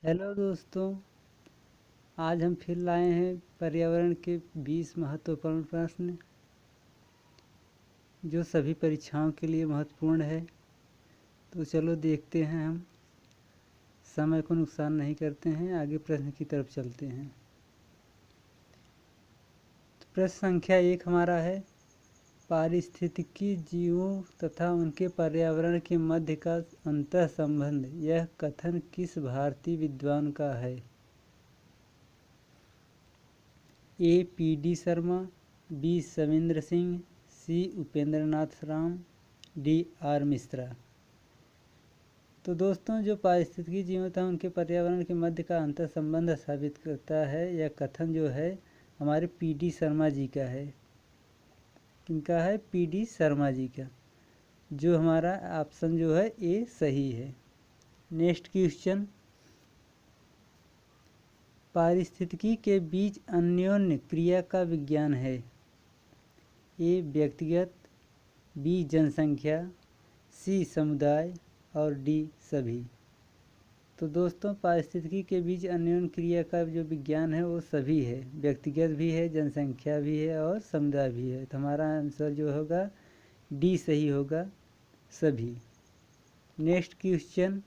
Hello दोस्तों, आज हम फिर लाए हैं पर्यावरण के 20 महत्वपूर्ण प्रश्न जो सभी परीक्षाओं के लिए महत्वपूर्ण है। तो चलो देखते हैं, हम समय को नुकसान नहीं करते हैं, आगे प्रश्न की तरफ चलते हैं। तो प्रश्न संख्या 1 हमारा है, पारिस्थितिकी जीवों तथा उनके पर्यावरण के मध्य का अंतः संबंध, यह कथन किस भारतीय विद्वान का है? A P D Sharma, B Savindra Singh, C Upendra Nath Ram, D R Mishra. तो दोस्तों, जो पारिस्थितिकी जीवों तथा उनके पर्यावरण के मध्य का अंतर संबंध साबित करता है, यह कथन जो है हमारे पी डी शर्मा जी का है। किनका है? पी डी शर्मा जी का। जो हमारा ऑप्शन जो है ए सही है। नेक्स्ट क्वेश्चन, पारिस्थितिकी के बीच अन्योन्य क्रिया का विज्ञान है? ए व्यक्तिगत, बी जनसंख्या, सी समुदाय और डी सभी। तो दोस्तों, पारिस्थितिकी के बीच अन्योन्य क्रिया का जो विज्ञान है वो सभी है, व्यक्तिगत भी है, जनसंख्या भी है और समुदाय भी है। तो हमारा आंसर जो होगा डी सही होगा, सभी। नेक्स्ट क्वेश्चन,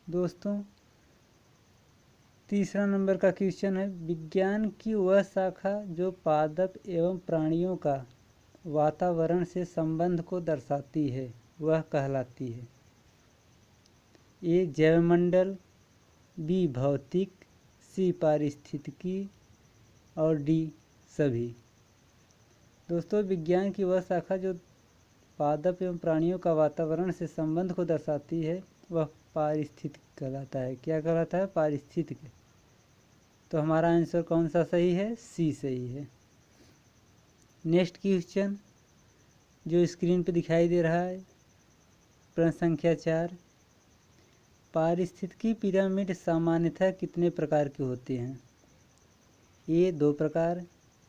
दोस्तों तीसरा नंबर का क्वेश्चन है, विज्ञान की वह शाखा जो पादप एवं प्राणियों का वातावरण से संबंध को दर्शाती है, वह कहलाती है? ए जैवमंडल, बी भौतिक, सी पारिस्थितिकी और डी सभी। दोस्तों, विज्ञान की वह शाखा जो पादप एवं प्राणियों का वातावरण से संबंध को दर्शाती है वह पारिस्थितिक कहलाता है। क्या कहलाता है? पारिस्थितिक। तो हमारा आंसर कौन सा सही है? सी सही है। नेक्स्ट क्वेश्चन जो स्क्रीन पर दिखाई दे रहा है, प्रश्न संख्या 4, पारिस्थितिकी पिरामिड सामान्यतः कितने प्रकार के होते हैं? ए 2 प्रकार,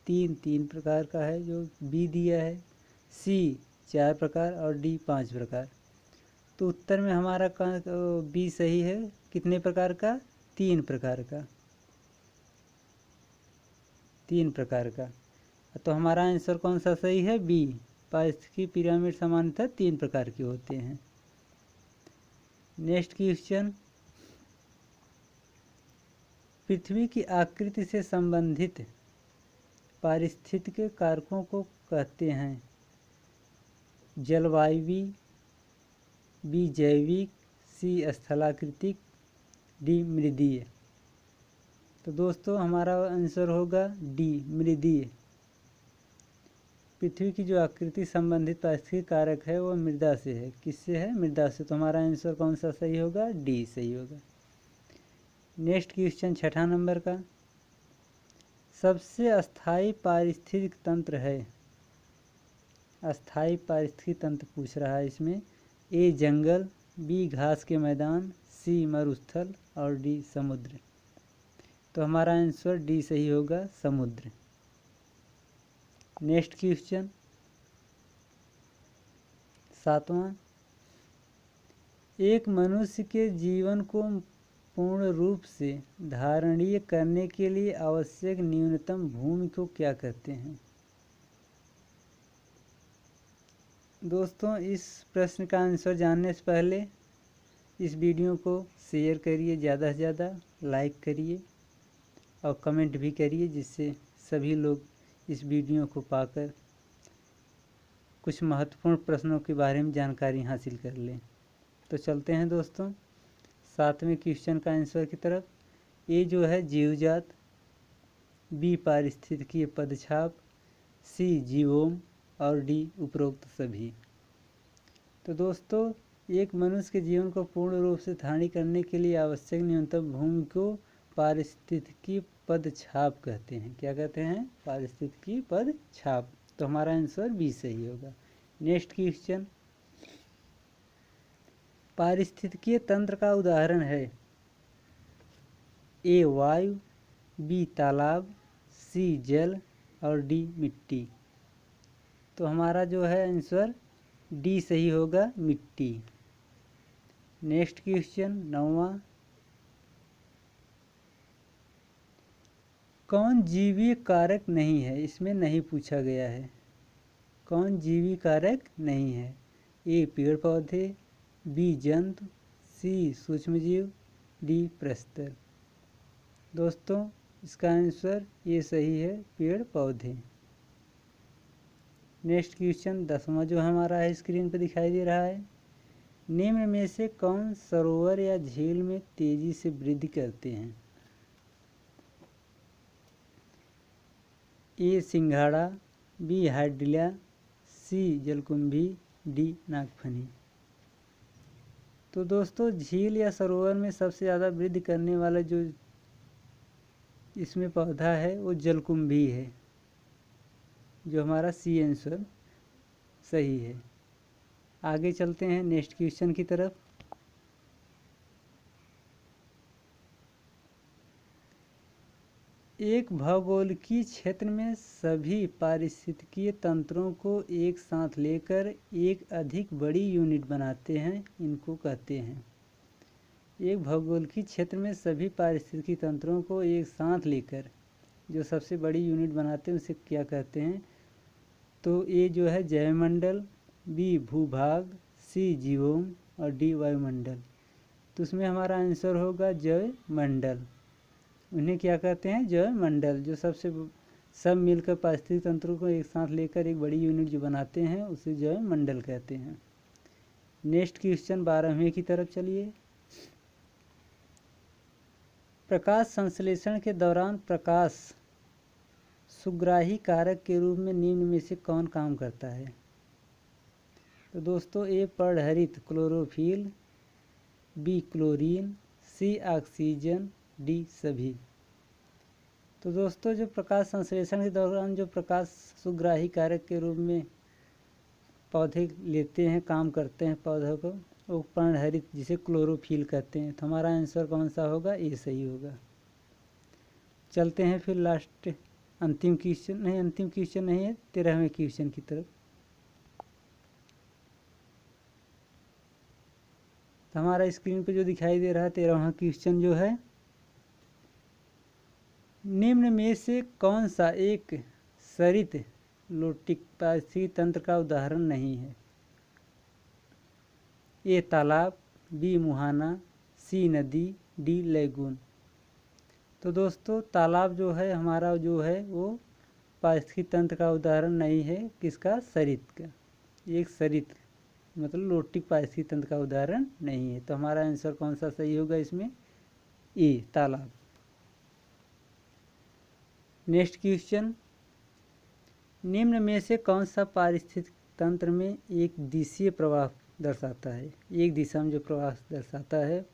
3 प्रकार का है जो बी दिया है, सी 4 प्रकार और डी 5 प्रकार। तो उत्तर में हमारा बी सही है। कितने प्रकार का? 3 प्रकार का। 3 प्रकार का। तो हमारा आंसर कौन सा सही है? बी। पारिस्थितिकी पिरामिड सामान्यतः 3 प्रकार के होते हैं। नेक्स्ट क्वेश्चन, पृथ्वी की आकृति से संबंधित पारिस्थितिक कारकों को कहते हैं? जलवायवी, बी जैविक, सी स्थलाकृतिक, डी मृदीय। तो दोस्तों, हमारा आंसर होगा डी मृदीय। पृथ्वी की जो आकृति संबंधित पारिस्थितिक कारक है वो मृदा से है। किससे है? मृदा से। तो हमारा आंसर कौन सा सही होगा? डी सही होगा। नेक्स्ट क्वेश्चन 6 नंबर का, सबसे अस्थायी पारिस्थितिक तंत्र है? अस्थायी पारिस्थितिक तंत्र पूछ रहा है इसमें। ए जंगल, बी घास के मैदान, सी मरुस्थल और डी समुद्र। तो हमारा आंसर डी सही होगा, समुद्र। नेक्स्ट क्वेश्चन 7वां, एक मनुष्य के जीवन को पूर्ण रूप से धारणीय करने के लिए आवश्यक न्यूनतम भूमि को क्या कहते हैं? दोस्तों, इस प्रश्न का आंसर जानने से पहले इस वीडियो को शेयर करिए, ज़्यादा से ज़्यादा लाइक करिए और कमेंट भी करिए, जिससे सभी लोग इस वीडियो को पाकर कुछ महत्वपूर्ण प्रश्नों के बारे में जानकारी हासिल कर लें। तो चलते हैं दोस्तों 7वें क्वेश्चन का आंसर की तरफ। ए जो है जीवजात, बी पारिस्थितिकीय पदछाप, सी जीवोम और डी उपरोक्त सभी। तो दोस्तों, एक मनुष्य के जीवन को पूर्ण रूप से धारण करने के लिए आवश्यक न्यूनतम भूमि को पारिस्थितिकीय पदछाप कहते हैं। क्या कहते हैं? पारिस्थितिकीय पदछाप। तो हमारा आंसर बी सही होगा। नेक्स्ट क्वेश्चन, पारिस्थितिकीय तंत्र का उदाहरण है? ए वायु, बी तालाब, सी जल और डी मिट्टी। तो हमारा जो है आंसर डी सही होगा, मिट्टी। नेक्स्ट क्वेश्चन 9वां, कौन जीवीय कारक नहीं है? इसमें नहीं पूछा गया है। कौन जीवी कारक नहीं है? ए पेड़ पौधे, बी जंतु, सी सूक्ष्मजीव, डी प्रस्तर। दोस्तों इसका आंसर ये सही है, पेड़ पौधे। नेक्स्ट क्वेश्चन 10वां जो हमारा है स्क्रीन पर दिखाई दे रहा है, निम्न में से कौन सरोवर या झील में तेजी से वृद्धि करते हैं? ए सिंघाड़ा, बी हाइड्रिला, सी जलकुंभी, डी नागफनी। तो दोस्तों झील या सरोवर में सबसे ज़्यादा वृद्धि करने वाला जो इसमें पौधा है वो जलकुंभी है, जो हमारा सी आंसर सही है। आगे चलते हैं नेक्स्ट क्वेश्चन की तरफ। एक भौगोलिकीय क्षेत्र में सभी पारिस्थितिकीय तंत्रों को एक साथ लेकर एक अधिक बड़ी यूनिट बनाते हैं, इनको कहते हैं। एक भौगोलिकीय क्षेत्र में सभी पारिस्थितिकीय तंत्रों को एक साथ लेकर जो सबसे बड़ी यूनिट बनाते हैं उसे क्या कहते हैं? तो ए जो है जैवमंडल, बी भूभाग, सी जीवोम और डी वायुमंडल। तो उसमें हमारा आंसर होगा जैवमंडल। उन्हें क्या कहते हैं? जैवमंडल। जो सब मिलकर पारिस्थितिक तंत्रों को एक साथ लेकर एक बड़ी यूनिट जो बनाते हैं उसे जैवमंडल कहते हैं। नेक्स्ट क्वेश्चन 12वें की तरफ चलिए। प्रकाश संश्लेषण के दौरान प्रकाश सुग्राही कारक के रूप में निम्न में से कौन काम करता है? तो दोस्तों ए पर्णहरित क्लोरोफिल, बी क्लोरीन, सी ऑक्सीजन, डी सभी। तो दोस्तों जो प्रकाश संश्लेषण के दौरान जो प्रकाश सुग्राही कारक के रूप में पौधे लेते हैं, काम करते हैं पौधों को, वो पर्णहरित जिसे क्लोरोफिल कहते हैं। तो हमारा आंसर कौन सा होगा? ये सही होगा। चलते हैं फिर लास्ट अंतिम क्वेश्चन नहीं है, 13वें क्वेश्चन की तरफ। तो हमारा स्क्रीन पे जो दिखाई दे रहा है 13वां क्वेश्चन जो है, निम्न में से कौन सा एक सरित लोटिक पारिस्थितिक तंत्र का उदाहरण नहीं है? ए तालाब, बी मुहाना, सी नदी, डी लैगून। तो दोस्तों तालाब जो है हमारा जो है वो पारिस्थितिक तंत्र का उदाहरण नहीं है। किसका? सरित का। एक सरित मतलब लोटिक पारिस्थितिक तंत्र का उदाहरण नहीं है। तो हमारा आंसर कौन सा सही होगा इसमें? ए तालाब। नेक्स्ट क्वेश्चन, निम्न में से कौन सा पारिस्थितिक तंत्र में एक दिशीय प्रवाह दर्शाता है? एक दिशा में जो प्रवाह दर्शाता है।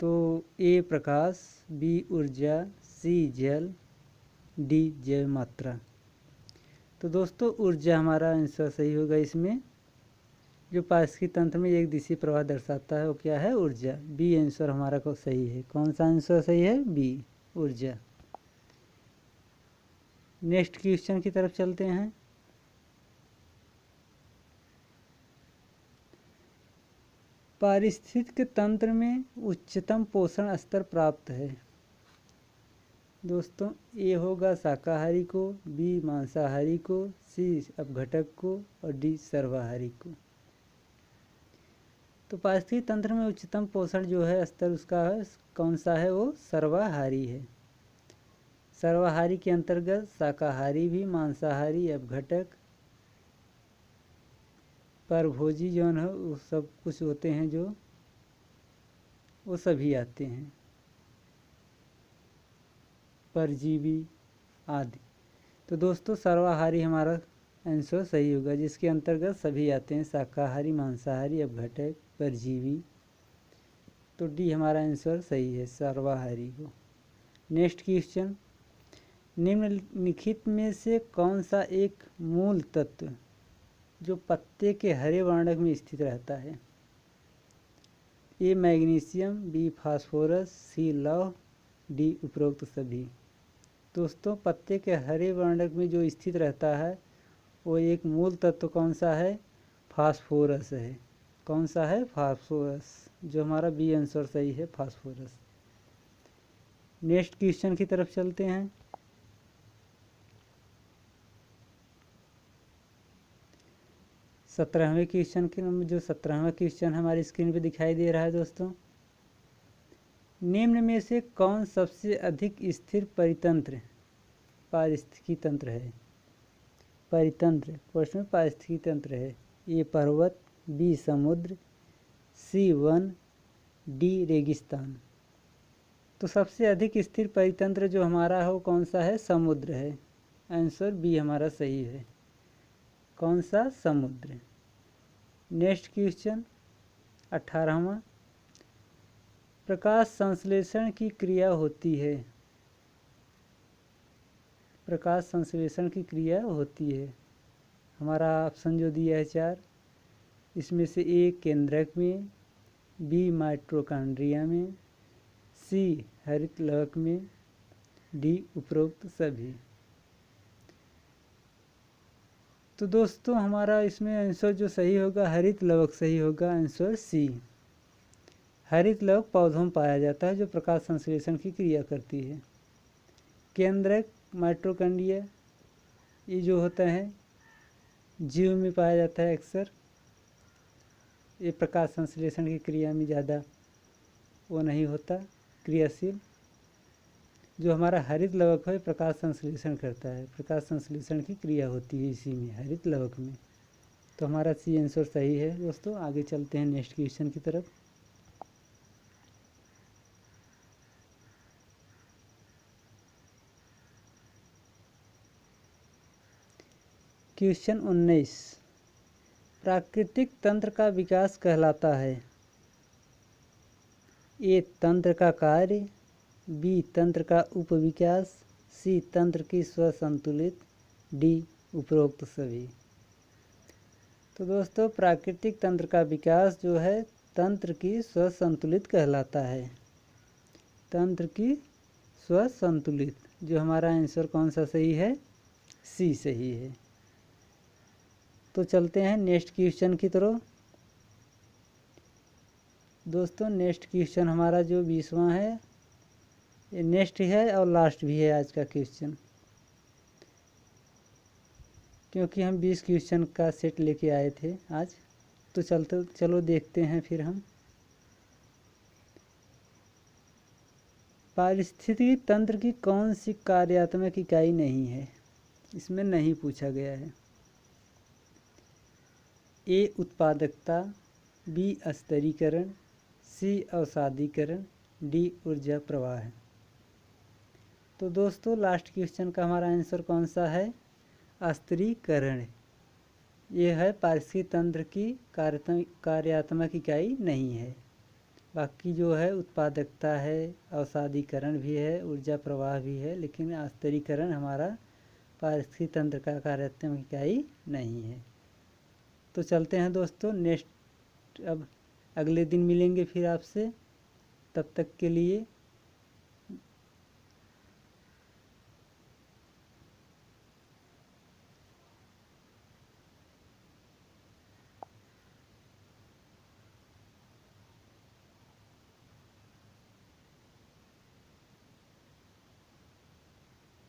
तो ए प्रकाश, बी ऊर्जा, सी जल, डी जैव मात्रा। तो दोस्तों ऊर्जा हमारा आंसर सही होगा इसमें। जो पारिस्थितिक तंत्र में एक दिशीय प्रवाह दर्शाता है वो क्या है? ऊर्जा। बी आंसर हमारा को सही है। कौन सा आंसर सही है? बी ऊर्जा। नेक्स्ट क्वेश्चन की तरफ चलते हैं। पारिस्थितिक तंत्र में उच्चतम पोषण स्तर प्राप्त है। दोस्तों ए होगा शाकाहारी को, बी मांसाहारी को, सी अपघटक को और डी सर्वाहारी को। तो पारिस्थितिक तंत्र में उच्चतम पोषण जो है स्तर उसका है कौन सा है? वो सर्वाहारी है। सर्वाहारी के अंतर्गत शाकाहारी भी, मांसाहारी, अपघटक, परभोजी जो है वो सब कुछ होते हैं, जो वो सभी आते हैं, परजीवी आदि। तो दोस्तों सर्वाहारी हमारा आंसर सही होगा, जिसके अंतर्गत सभी आते हैं, शाकाहारी, मांसाहारी, अपघटक, परजीवी। तो डी हमारा आंसर सही है, सर्वाहारी को। नेक्स्ट क्वेश्चन, निम्नलिखित में से कौन सा एक मूल तत्व जो पत्ते के हरे वर्णक में स्थित रहता है? ए मैग्नीशियम, बी फास्फोरस, सी लौह, डी उपरोक्त सभी। दोस्तों पत्ते के हरे वर्णक में जो स्थित रहता है वो एक मूल तत्व कौन सा है? फास्फोरस है। कौन सा है? फास्फोरस, जो हमारा बी आंसर सही है, फास्फोरस। नेक्स्ट क्वेश्चन की तरफ चलते हैं। सत्रहवें क्वेश्चन के नंबर, जो 17वां क्वेश्चन हमारी स्क्रीन पे दिखाई दे रहा है दोस्तों। निम्न में से कौन सबसे अधिक स्थिर परितंत्र पारिस्थितिकी तंत्र है? परितंत्र प्रश्न में पारिस्थितिकी तंत्र है। ए पर्वत, बी समुद्र, सी वन, डी रेगिस्तान। तो सबसे अधिक स्थिर परितंत्र जो हमारा हो कौन सा है? समुद्र है। आंसर बी हमारा सही है। कौन सा? समुद्र। Next question 18वां। प्रकाश संश्लेषण की क्रिया होती है। प्रकाश संश्लेषण की क्रिया होती है। हमारा ऑप्शन जो दिया है 4, इसमें से ए केंद्रक में, बी माइटोकॉन्ड्रिया में, सी हरित लवक में, डी उपरोक्त सभी। तो दोस्तों हमारा इसमें आंसर जो सही होगा हरित लवक सही होगा, आंसर सी। हरित लवक पौधों में पाया जाता है जो प्रकाश संश्लेषण की क्रिया करती है। केंद्रक माइटोकॉन्ड्रिया ये जो होता है जीव में पाया जाता है अक्सर। ये प्रकाश संश्लेषण की क्रिया में ज़्यादा वो नहीं होता क्रियाशील। जो हमारा हरित लवक है प्रकाश संश्लेषण करता है, प्रकाश संश्लेषण की क्रिया होती है इसी में, हरित लवक में। तो हमारा सी आंसर सही है दोस्तों। आगे चलते हैं नेक्स्ट क्वेश्चन की तरफ। क्वेश्चन 19। प्राकृतिक तंत्र का विकास कहलाता है। ए तंत्र का कार्य, बी तंत्र का उपविकास, सी तंत्र की स्वसंतुलित, डी उपरोक्त सभी। तो दोस्तों प्राकृतिक तंत्र का विकास जो है तंत्र की स्वसंतुलित कहलाता है। तंत्र की स्वसंतुलित, जो हमारा आंसर कौन सा सही है? सी सही है। तो चलते हैं नेक्स्ट क्वेश्चन की तरफ। दोस्तों नेक्स्ट क्वेश्चन हमारा जो 20वां है, ये नेक्स्ट है और लास्ट भी है आज का क्वेश्चन, क्योंकि हम 20 क्वेश्चन का सेट लेके आए थे आज। तो चलो देखते हैं फिर हम। पारिस्थितिकी तंत्र की कौन सी कार्यात्मक इकाई नहीं है? इसमें नहीं पूछा गया है। ए उत्पादकता, बी स्तरीकरण, सी अवसादीकरण, डी ऊर्जा प्रवाह है। तो दोस्तों लास्ट क्वेश्चन का हमारा आंसर कौन सा है? स्तरीकरण। ये है पारिस्थितिकी तंत्र की कार्यात्मक इकाई नहीं है। बाकी जो है उत्पादकता है, अवसादीकरण भी है, ऊर्जा प्रवाह भी है, लेकिन स्तरीकरण हमारा पारिस्थितिकी तंत्र का कार्यात्मक इकाई नहीं है। तो चलते हैं दोस्तों नेक्स्ट, अब अगले दिन मिलेंगे फिर आपसे। तब तक के लिए